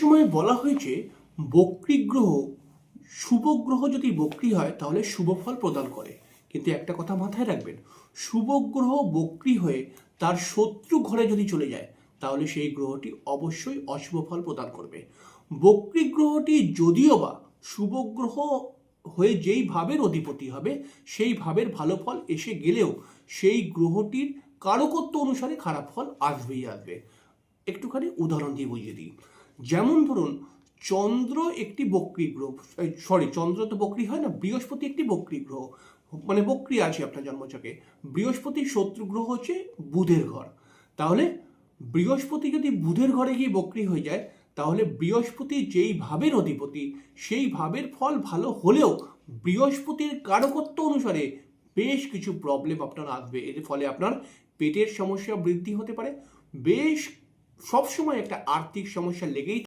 সময় বলা হয়েছে বক্রী গ্রহ, শুভ গ্রহ যদি বক্রী হয় তাহলে শুভ ফল প্রদান করে। কিন্তু একটা কথা মাথায় রাখবেন, শুভ গ্রহ বক্রী হয়ে তার শত্রু ঘরে যদি চলে যায় তাহলে সেই গ্রহটি অবশ্যই অশুভ ফল প্রদান করবে। বক্রী গ্রহটি যদিও বা শুভ গ্রহ হয়ে যেই ভাবের অধিপতি হবে সেই ভাবের ভালো ফল এসে গেলেও সেই গ্রহটির কারকত্ব অনুসারে খারাপ ফল আসবেই আসবে। একটুখানি উদাহরণ দিয়ে বুঝিয়ে দিই। যেমন ধরুন, চন্দ্র একটি বক্রী গ্রহ, চন্দ্র তো বক্রী হয় না, বৃহস্পতি একটি বক্রী গ্রহ, মানে বক্রী আছে আপনার জন্মছকে। বৃহস্পতির শত্রু গ্রহ হচ্ছে বুধের ঘর। তাহলে বৃহস্পতি যদি বুধের ঘরে গিয়ে বক্রী হয়ে যায় তাহলে বৃহস্পতি যেই ভাবের অধিপতি সেই ভাবের ফল ভালো হলেও বৃহস্পতির কারকত্ব অনুসারে বেশ কিছু প্রবলেম আপনার আসবে। এর ফলে আপনার পেটের সমস্যা বৃদ্ধি হতে পারে, বেশ সবসময় একটা আর্থিক সমস্যা লেগেই